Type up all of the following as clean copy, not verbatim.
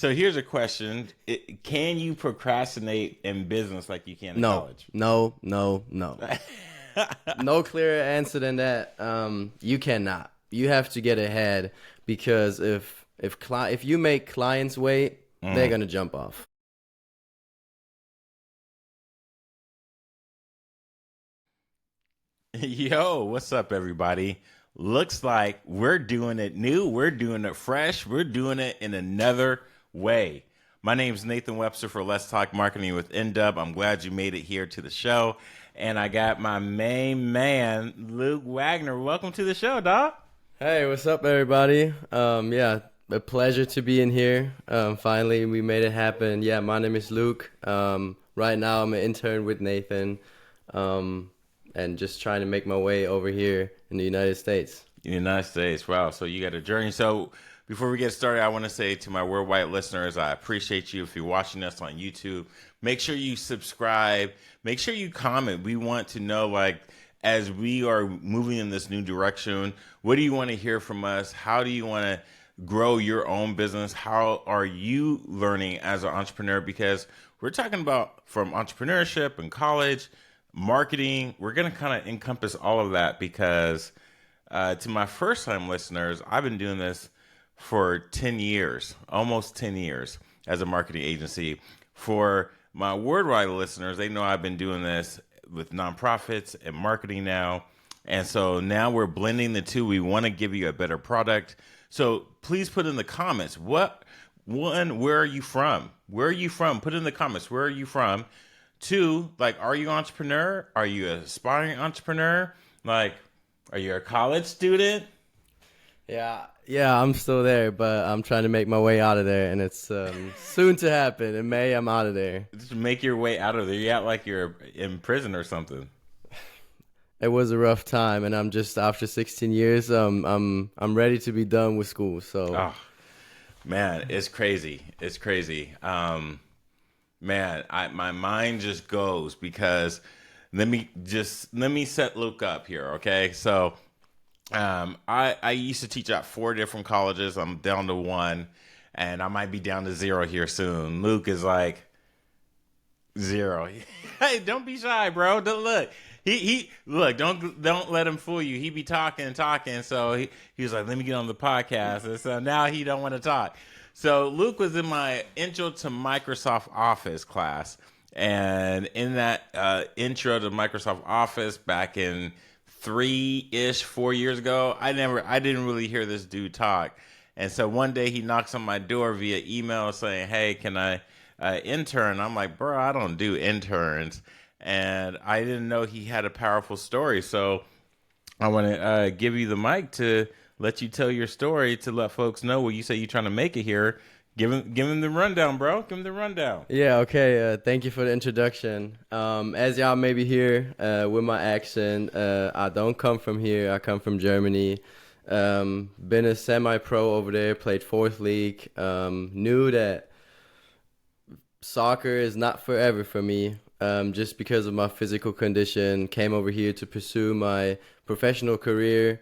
So here's a question: can you procrastinate in business like you can in No, college? no, no, no. No clearer answer than that. You cannot. You have to get ahead because if you make clients wait, they're Mm. gonna jump off. Yo, what's up, everybody? Looks like we're doing it new. We're doing it fresh. We're doing it in another way. My name is Nathan Webster for Let's Talk Marketing with NDub. I'm glad you made it here to the show. And I got my main man, Luke Wagner. Welcome to the show, dog. Hey, what's up, everybody? Yeah, a pleasure to be in here. Finally, we made it happen. Yeah, my name is Luke. Right now, I'm an intern with Nathan, um, and just trying to make my way over here in the United States. United States. Wow. So you got a journey. So before we get started, I want to say to my worldwide listeners, I appreciate you. If you're watching us on YouTube, make sure you subscribe. Make sure you comment. We want to know, like, as we are moving in this new direction, what do you want to hear from us? How do you want to grow your own business? How are you learning as an entrepreneur? Because we're talking about from entrepreneurship and college, marketing. We're going to kind of encompass all of that because to my first time listeners, I've been doing this for 10 years, almost 10 years as a marketing agency. For my worldwide listeners, they know I've been doing this with nonprofits and marketing now. And so now we're blending the two. We want to give you a better product. So please put in the comments, where are you from? Where are you from? Put in the comments, where are you from? Two, like, are you an entrepreneur? Are you an aspiring entrepreneur? Like, are you a college student? Yeah, I'm still there, but I'm trying to make my way out of there, and it's soon to happen. In May, I'm out of there. Just make your way out of there. You act like you're in prison or something. It was a rough time, and I'm just after 16 years. I'm ready to be done with school. So Oh, man, it's crazy. It's crazy. Man, my mind just goes because let me set Luke up here, okay? So, I used to teach at 4 different colleges. I'm down to one, and I might be down to zero here soon. Luke is like zero. Hey, don't be shy, bro. Don't look. He look. Don't let him fool you. He be talking and talking. So he was like, let me get on the podcast, and so now he don't want to talk. So Luke was in my Intro to Microsoft Office class, and in that Intro to Microsoft Office back in 4 years ago, I didn't really hear this dude talk. And so one day he knocks on my door via email saying, hey, can I intern? I'm like, bro, I don't do interns. And I didn't know he had a powerful story. So I want to give you the mic to let you tell your story, to let folks know what you say you're trying to make it here. Give him the rundown, bro. Give him the rundown. yeah, okay. Thank you for the introduction. As y'all maybe hear with my accent, I don't come from here. I come from Germany. Been a semi-pro over there. Played fourth league. Knew that soccer is not forever for me. Just because of my physical condition, came over here to pursue my professional career.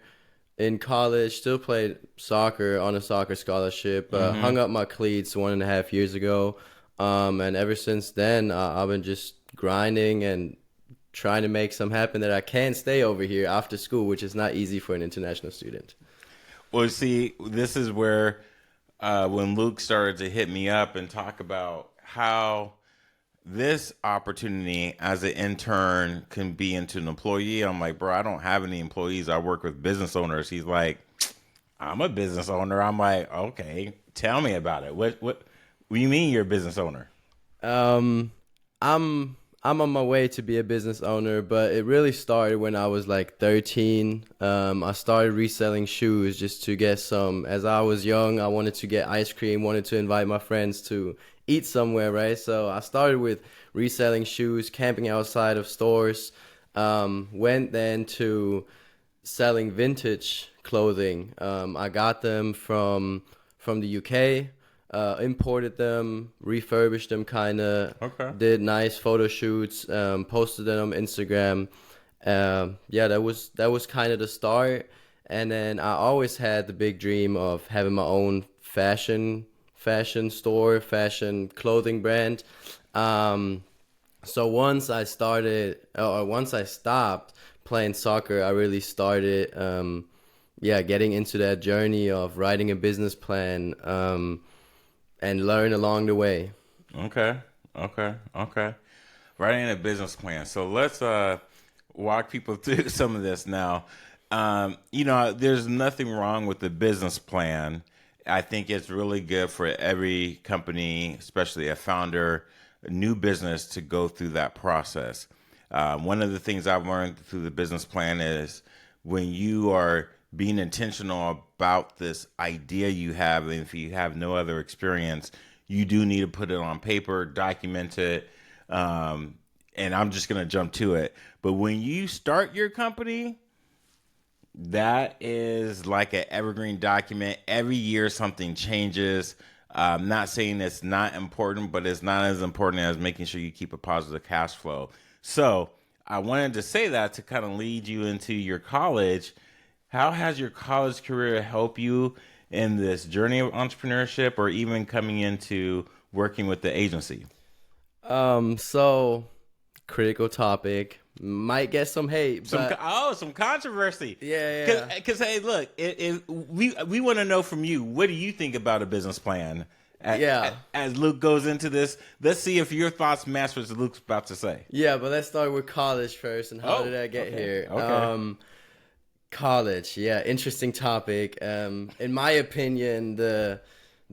In college, still played soccer on a soccer scholarship. Hung up my cleats 1.5 years ago, and ever since then, I've been just grinding and trying to make some happen that I can stay over here after school, which is not easy for an international student. Well, see, this is where when Luke started to hit me up and talk about how this opportunity as an intern can be into an employee. I'm like, bro, I don't have any employees. I work with business owners. He's like, I'm a business owner. I'm like, okay, tell me about it. What do you mean you're a business owner? Um, I'm on my way to be a business owner, but it really started when I was like 13. I started reselling shoes just to get some. As I was young, I wanted to get ice cream, wanted to invite my friends to eat somewhere, right? So I started with reselling shoes, camping outside of stores. Went then to selling vintage clothing. I got them from the UK, imported them, refurbished them, kind of. Okay. Did nice photo shoots, posted them on Instagram. Yeah, that was kind of the start. And then I always had the big dream of having my own fashion store, fashion clothing brand. So once I stopped playing soccer, I really started, getting into that journey of writing a business plan, and learn along the way. Okay. Okay. Writing a business plan. So let's walk people through some of this now. There's nothing wrong with the business plan. I think it's really good for every company, especially a founder, a new business, to go through that process. One of the things I've learned through the business plan is when you are being intentional about this idea you have, and if you have no other experience, you do need to put it on paper, document it. And I'm just going to jump to it. But when you start your company, that is like an evergreen document. Every year something changes. I'm not saying it's not important, but it's not as important as making sure you keep a positive cash flow. So I wanted to say that to kind of lead you into your college. How has your college career helped you in this journey of entrepreneurship, or even coming into working with the agency? So critical topic. Might get some hate, but Some controversy. yeah. Because hey, look, we want to know from you. What do you think about a business plan? As Luke goes into this, let's see if your thoughts match what Luke's about to say. Yeah, but let's start with college first. And how did I get here? Okay. College, yeah, interesting topic. In my opinion, the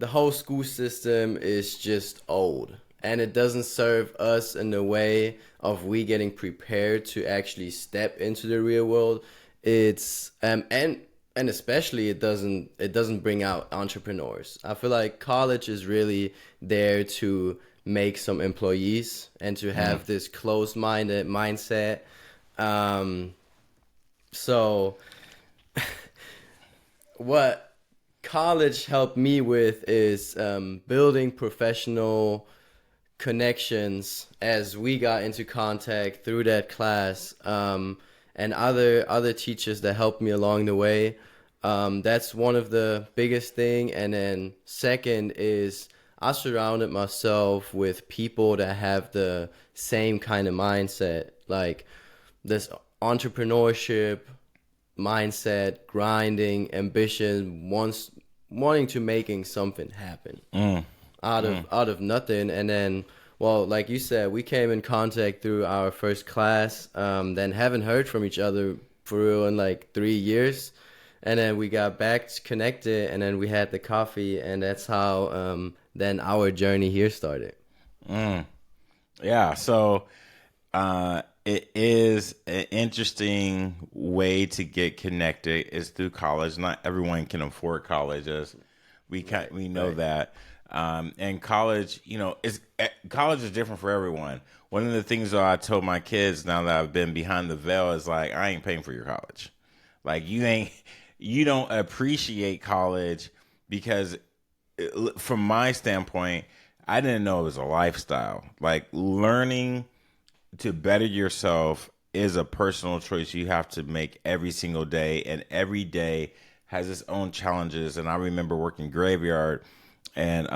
whole school system is just old, and it doesn't serve us in the way of we getting prepared to actually step into the real world. It's and especially it doesn't bring out entrepreneurs. I feel like college is really there to make some employees and to have this closed-minded mindset. So what college helped me with is building professional connections as we got into contact through that class, and other teachers that helped me along the way. That's one of the biggest thing. And then second is I surrounded myself with people that have the same kind of mindset, like this entrepreneurship mindset, grinding, ambition, wanting to making something happen out of nothing. And then, well, like you said, we came in contact through our first class, then haven't heard from each other for real in like 3 years. And then we got back connected, and then we had the coffee, and that's how then our journey here started. Yeah, so it is an interesting way to get connected is through college. Not everyone can afford college, as we know that. And college, college is different for everyone. One of the things that I told my kids now that I've been behind the veil is like, I ain't paying for your college. Like you don't appreciate college because from my standpoint, I didn't know it was a lifestyle. Like learning to better yourself is a personal choice you have to make every single day, and every day has its own challenges. And I remember working graveyard, and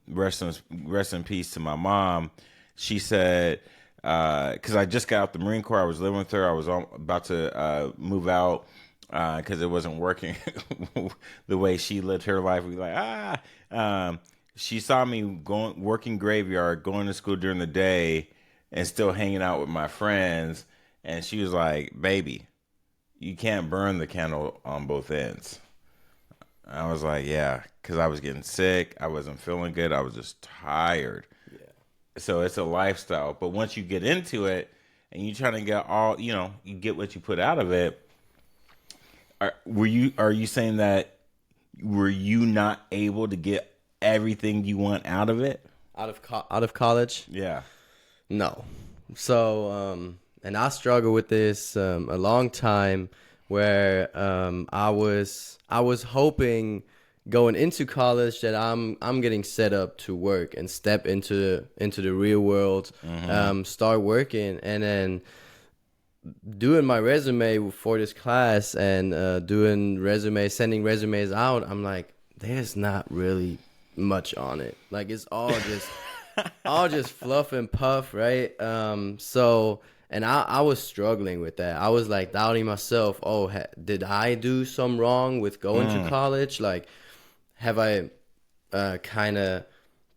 rest in peace to my mom. She said, because I just got out the Marine Corps, I was living with her. I was about to move out because it wasn't working the way she lived her life. We were like, she saw me working graveyard, going to school during the day, and still hanging out with my friends. And she was like, baby, you can't burn the candle on both ends. I was like, yeah, because I was getting sick. I wasn't feeling good. I was just tired. Yeah. So it's a lifestyle. But once you get into it and you trying to get you get what you put out of it. Are you saying that were you not able to get everything you want out of it? Out of college? Yeah. No. So, and I struggled with this a long time, where I was hoping going into college that I'm getting set up to work and step into the real world, start working, and then doing my resume for this class and sending resumes out. I'm like, there's not really much on it. Like it's all just fluff and puff, right? So and I was struggling with that. I was like doubting myself. Oh, did I do some wrong with going to college? Like, have I kind of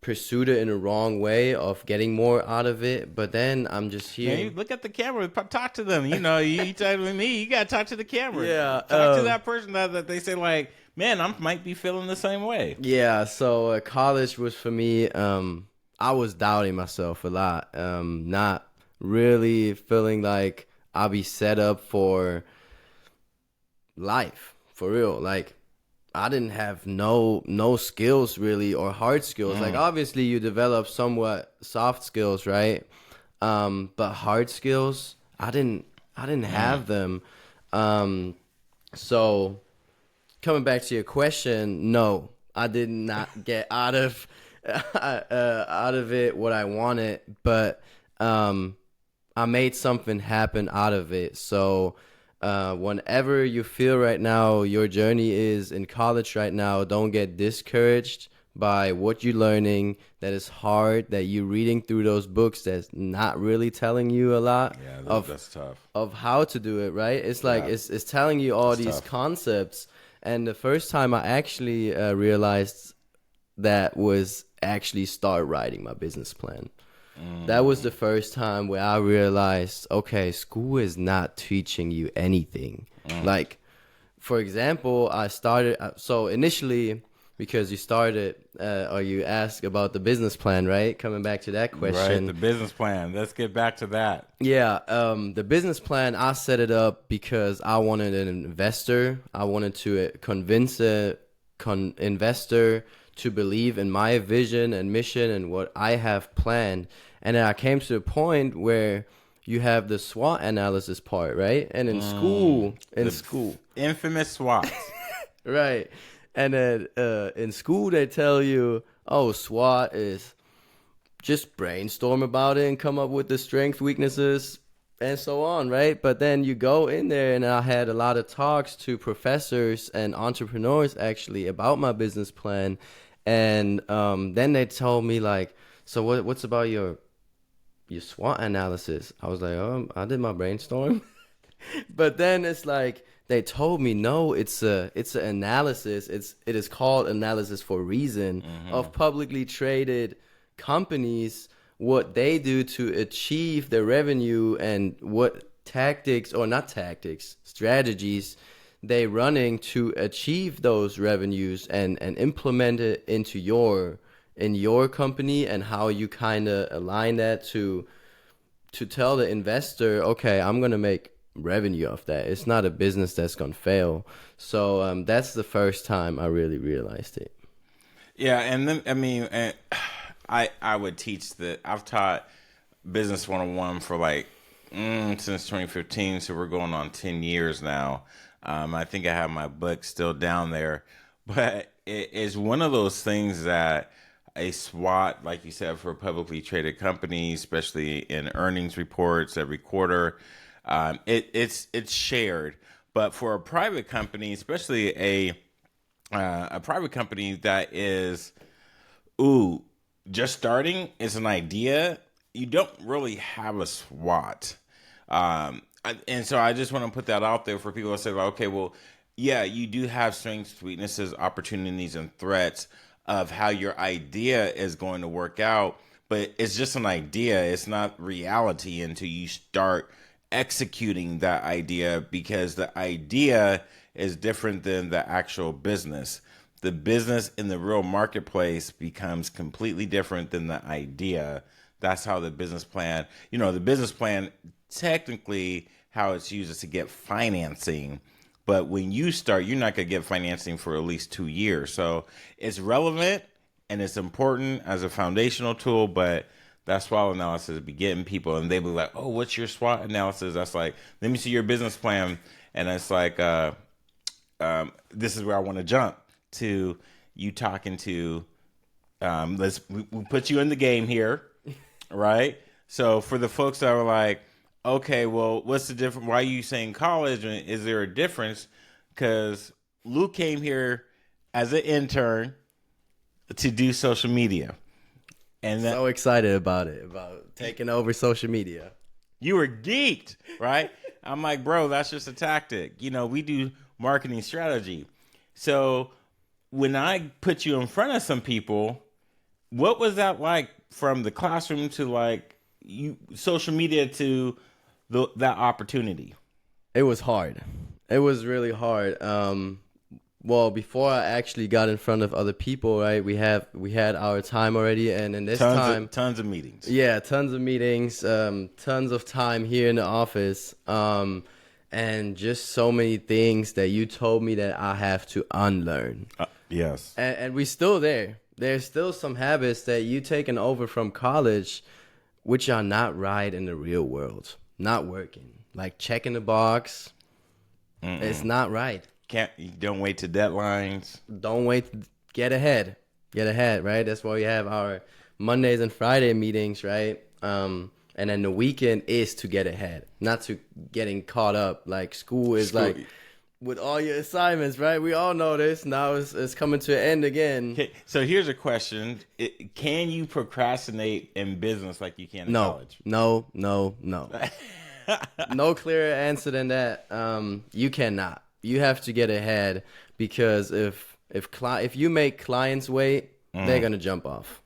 pursued it in a wrong way of getting more out of it? But then I'm just here. Hey, look at the camera. Talk to them. You know, you talk with me. You gotta talk to the camera. Yeah, talk to that person that they say like, man, I might be feeling the same way. Yeah. So college was for me. I was doubting myself a lot. Not really feeling like I'll be set up for life for real. Like I didn't have no skills really or hard skills. Like obviously you develop somewhat soft skills, right? But hard skills, I didn't have them. So coming back to your question, no, I did not get out of it what I wanted, but I made something happen out of it. So whenever you feel right now your journey is in college right now, don't get discouraged by what you're learning that is hard, that you're reading through those books that's not really telling you a lot That's tough. of how to do it, right? It's like it's telling you all these concepts. And the first time I actually realized that was actually start writing my business plan. That was the first time where I realized, okay, school is not teaching you anything. Like, for example, I started, so initially, because you started, or you asked about the business plan, right? Coming back to that question. Right, the business plan. Let's get back to that. Yeah, the business plan, I set it up because I wanted an investor. I wanted to convince an investor to believe in my vision and mission and what I have planned. And then I came to the point where you have the SWOT analysis part, right? And in school, Infamous SWAT. right. And then in school, they tell you, oh, SWOT is just brainstorm about it and come up with the strengths, weaknesses, and so on, right? But then you go in there, and I had a lot of talks to professors and entrepreneurs actually about my business plan. And then they told me like, so what's about your SWOT analysis? I was like, oh, I did my brainstorm. But then it's like they told me no, it's an analysis. It is called analysis for a reason of publicly traded companies, what they do to achieve their revenue and what strategies they running to achieve those revenues and implement it into your company, and how you kind of align that to tell the investor, okay, I'm gonna make revenue off that. It's not a business that's gonna fail. So that's the first time I really realized it. Yeah, and then I would teach that. I've taught business 101 for like since 2015, so we're going on 10 years now. I think I have my book still down there, but it is one of those things that a SWOT, like you said, for publicly traded companies, especially in earnings reports every quarter, it's shared. But for a private company, especially a private company that is just starting, it's an idea, you don't really have a SWOT. And so I just want to put that out there for people to say, like, okay, well, yeah, you do have strengths, weaknesses, opportunities, and threats of how your idea is going to work out. But it's just an idea. It's not reality until you start executing that idea, because the idea is different than the actual business. The business in the real marketplace becomes completely different than the idea. That's how the business plan, the business plan, technically how it's used is to get financing. But when you start, you're not going to get financing for at least 2 years. So it's relevant and it's important as a foundational tool, but that SWOT analysis be getting people, and they be like, oh, what's your SWOT analysis? That's like, let me see your business plan. And it's like, this is where I want to jump to you talking to, we put you in the game here, right? So for the folks that are like, okay, well, what's the difference? Why are you saying college? Is there a difference? Because Luke came here as an intern. to do social media. And that, So excited about it, about taking over social media. you were geeked, right? I'm like, bro, that's just a tactic. We do marketing strategy. So when I put you in front of some people, what was that like from the classroom to like social media to that opportunity? It was hard. It was really hard. Well, before I actually got in front of other people, right? We had our time already, and in this time, tons of meetings. yeah, tons of meetings, tons of time here in the office, and just so many things that you told me that I have to unlearn. Yes. And we still there. There's still some habits that you taken over from college, which are not right in the real world, not working. Like checking the box, it's not right. You don't wait to deadlines. Don't wait. Get ahead. Get ahead, right? That's why we have our Mondays and Friday meetings, right? And then the weekend is to get ahead, not to getting caught up. Like school is like with all your assignments, right? We all know this. Now it's coming to an end again. Okay, so here's a question. Can you procrastinate in business like you can in college? No. No clearer answer than that. You cannot. You have to get ahead, because if you make clients wait, they're gonna jump off.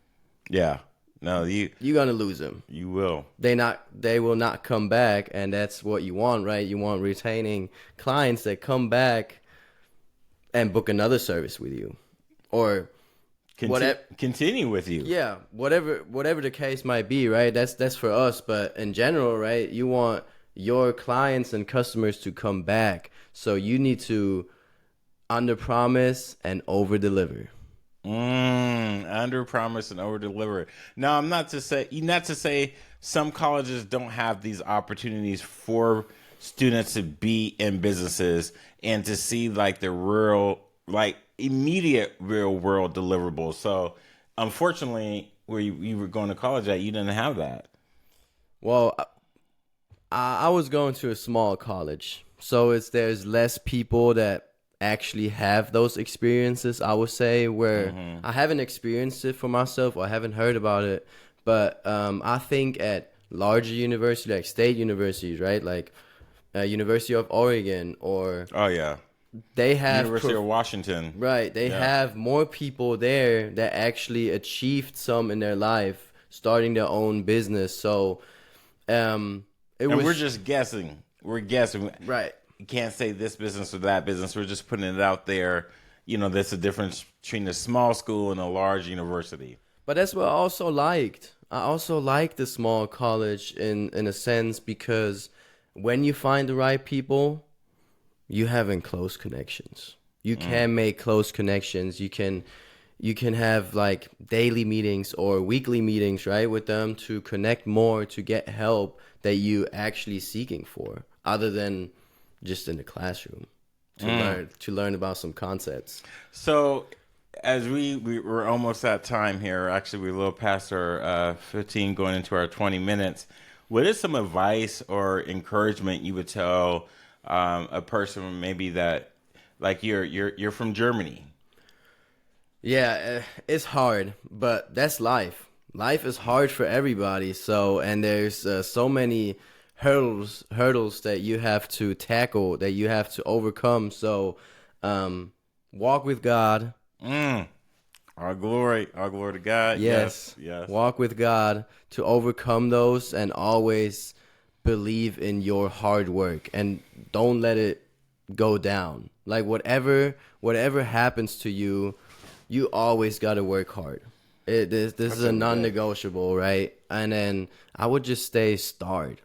Yeah. No, you're gonna lose them. You will. They will not come back, and that's what you want, right? You want retaining clients that come back and book another service with you, or continue with you. Yeah, whatever the case might be, right? That's for us, but in general, right? You want your clients and customers to come back, so you need to underpromise and overdeliver. Underpromise and overdeliver. Now, I'm not to say some colleges don't have these opportunities for students to be in businesses and to see like the real, like immediate real world deliverables. So unfortunately, where you were going to college at, you didn't have that. Well, I was going to a small college, so there's less people that actually have those experiences, I would say, where I haven't experienced it for myself, or I haven't heard about it. But I think at larger universities, like state universities, right, like University of Oregon, or they have University of Washington, right? They have more people there that actually achieved some in their life, starting their own business. So, we're just guessing. We're guessing, right? You can't say this business or that business. We're just putting it out there. There's a difference between a small school and a large university. But that's what I also liked. I also liked the small college in a sense, because when you find the right people, you having close connections. You can make close connections. You can have like daily meetings or weekly meetings, right, with them to connect more, to get help that you actually seeking for, other than just in the classroom to learn about some concepts. So as we're almost at time here, actually we're a little past our 15 going into our 20 minutes. What is some advice or encouragement you would tell a person maybe that, like you're from Germany? Yeah, it's hard, but that's life. Life is hard for everybody. So, and there's so many hurdles that you have to tackle, that you have to overcome. So walk with God. Our glory to God. Yes. Walk with God to overcome those, and always believe in your hard work, and don't let it go down. Like whatever happens to you, you always got to work hard. This is a non-negotiable, right? And then I would just start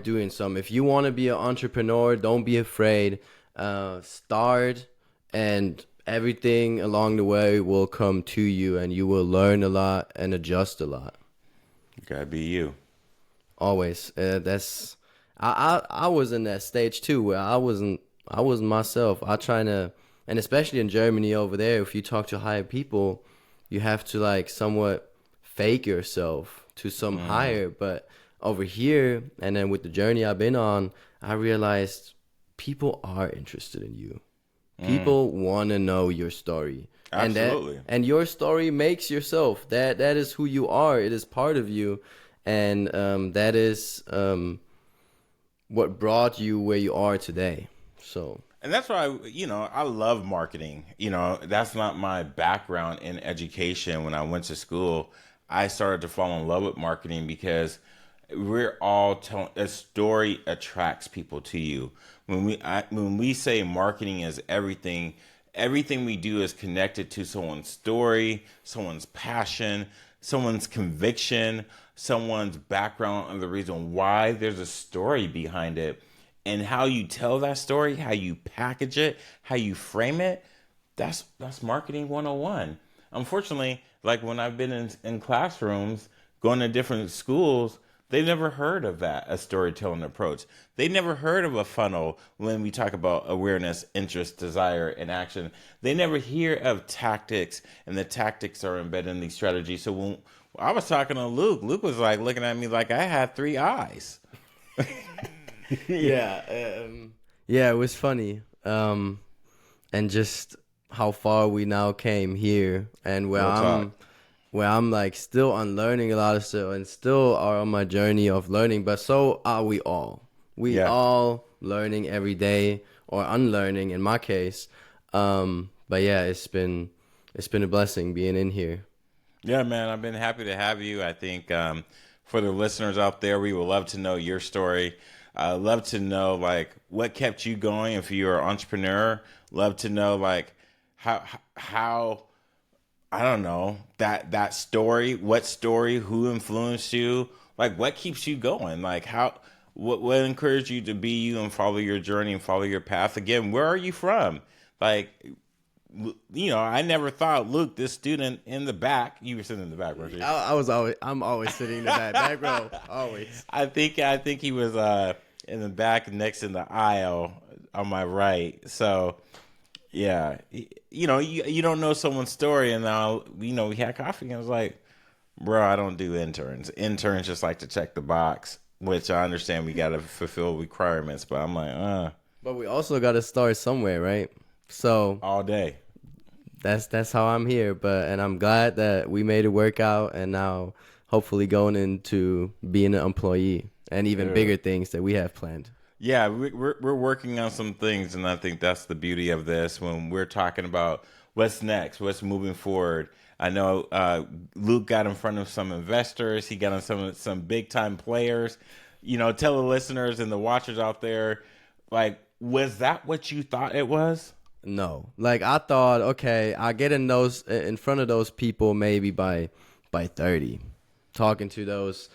doing something. If you want to be an entrepreneur, don't be afraid. Start, and everything along the way will come to you, and you will learn a lot and adjust a lot. You gotta be you. Always. I was in that stage too, where I wasn't myself. And especially in Germany over there, if you talk to higher people, you have to like somewhat fake yourself to some higher. But over here, and then with the journey I've been on, I realized people are interested in you. People want to know your story. Absolutely. And your story makes yourself. That is who you are. It is part of you, and that is what brought you where you are today. So. And that's why, I love marketing. That's not my background in education. When I went to school, I started to fall in love with marketing because we're all telling a story attracts people to you. When we say marketing is everything, everything we do is connected to someone's story, someone's passion, someone's conviction, someone's background, and the reason why. There's a story behind it. And how you tell that story, how you package it, how you frame it, that's marketing 101. Unfortunately, like when I've been in classrooms, going to different schools, they've never heard of that, a storytelling approach. They never heard of a funnel when we talk about awareness, interest, desire, and action. They never hear of tactics, and the tactics are embedded in these strategies. So when I was talking to Luke was like looking at me like I had three eyes. Yeah, yeah, it was funny, and just how far we now came here, and where I'm like still unlearning a lot of stuff, and still are on my journey of learning. But so are we all. We all learning every day, or unlearning in my case. But yeah, it's been a blessing being in here. Yeah, man, I've been happy to have you. I think for the listeners out there, we would love to know your story. Love to know like what kept you going if you're an entrepreneur. Love to know like how I don't know that story. What story? Who influenced you? Like what keeps you going? Like what encouraged you to be you and follow your journey and follow your path? Again, where are you from? Like, I never thought Luke, this student in the back. You were sitting in the back, weren't you? I'm always sitting in the back row, always. I think he was in the back next in the aisle on my right. So yeah, you don't know someone's story, and now we had coffee, and I was like, bro, I don't do interns. Interns just like to check the box, which I understand we got to fulfill requirements, but I'm like, But we also got to start somewhere, right? So all day. That's how I'm here, and I'm glad that we made it work out, and now hopefully going into being an employee and even bigger things that we have planned. Yeah, we're working on some things, and I think that's the beauty of this when we're talking about what's next, what's moving forward. I know Luke got in front of some investors. He got on some big time players. Tell the listeners and the watchers out there, like, was that what you thought it was? No, like I thought, okay, I get in front of those people maybe by 30, talking to those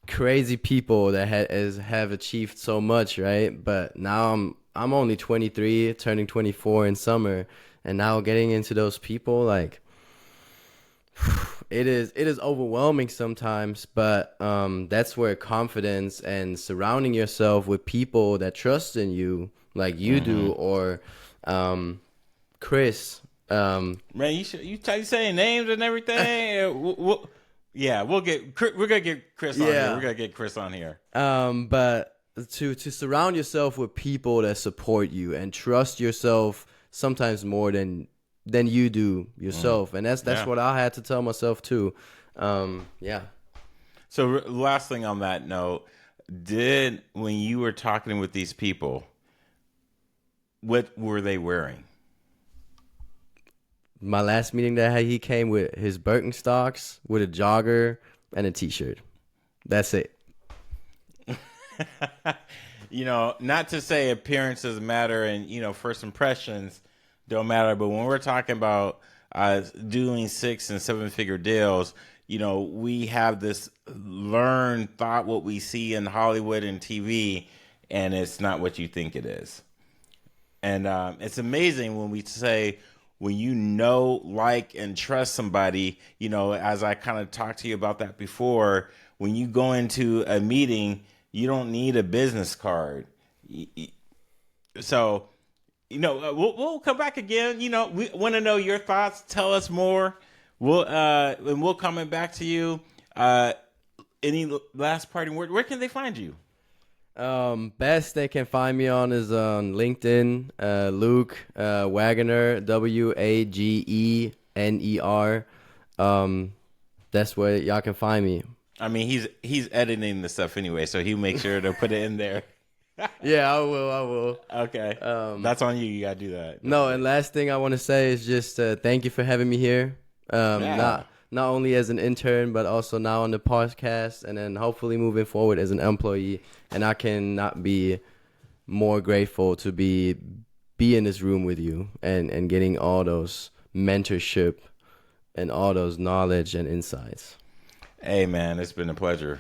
crazy people that have achieved so much, right? But now I'm only 23, turning 24 in summer, and now getting into those people, like it is overwhelming sometimes. But that's where confidence and surrounding yourself with people that trust in you, like you do, or Chris. Man, you saying names and everything. We're gonna get Chris on here. We're gonna get Chris on here. But to surround yourself with people that support you and trust yourself sometimes more than you do yourself, and that's what I had to tell myself too. Yeah. So last thing on that note, when you were talking with these people, what were they wearing? My last meeting that he came with his Birkenstocks, with a jogger and a t-shirt. That's it. Not to say appearances matter and, first impressions don't matter, but when we're talking about doing 6 and 7 figure deals, we have this learned thought what we see in Hollywood and TV, and it's not what you think it is. And it's amazing when we say, when like, and trust somebody, as I kind of talked to you about that before, when you go into a meeting, you don't need a business card. So, we'll come back again. We want to know your thoughts. Tell us more. We'll coming back to you. Any last parting word? Where can they find you? Best they can find me on is on LinkedIn, Luke Wagener, Wagener. That's where y'all can find me. I mean, he's editing the stuff anyway, so he'll make sure to put it in there. Yeah, I will. Okay. That's on you. You got to do that. No, and last thing I want to say is just thank you for having me here. Yeah. Not only as an intern, but also now on the podcast, and then hopefully moving forward as an employee. And I cannot be more grateful to be in this room with you and getting all those mentorship and all those knowledge and insights. Hey, man, it's been a pleasure.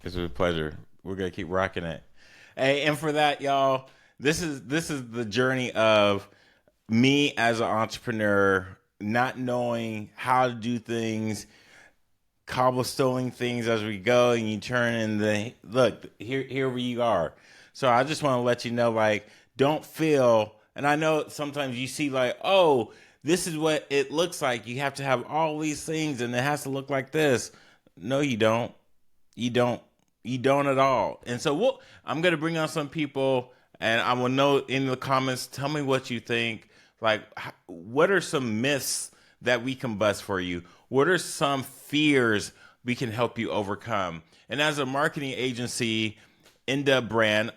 It's been a pleasure. We're gonna keep rocking it. Hey, and for that, y'all, this is the journey of me as an entrepreneur, not knowing how to do things, cobblestoning things as we go, and you turn in the look here where you are. So I just want to let you know, like, don't feel, and I know sometimes you see like, oh, this is what it looks like. You have to have all these things, and it has to look like this. No, you don't. You don't. You don't at all. And so I'm going to bring on some people, and I will know in the comments, tell me what you think. Like, what are some myths that we can bust for you? What are some fears we can help you overcome? And as a marketing agency, Inda brand,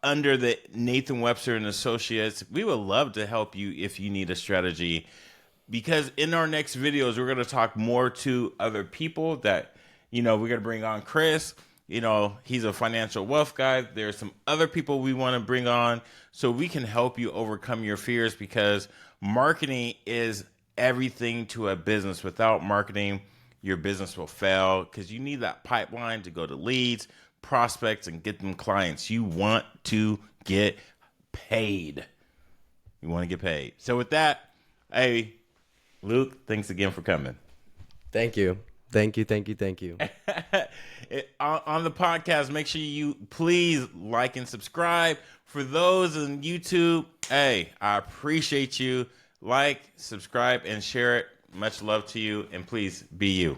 under the Nathan Webster and Associates, we would love to help you if you need a strategy. Because in our next videos, we're going to talk more to other people that, we're going to bring on Chris. He's a financial wealth guy. There's some other people we want to bring on so we can help you overcome your fears, because marketing is everything to a business. Without marketing, your business will fail, because you need that pipeline to go to leads, prospects, and get them clients. You want to get paid. You want to get paid. So with that, hey, Luke, thanks again for coming. Thank you. Thank you. On the podcast, make sure you please like and subscribe. For those on YouTube, hey, I appreciate you. Like, subscribe, and share it. Much love to you, and please be you.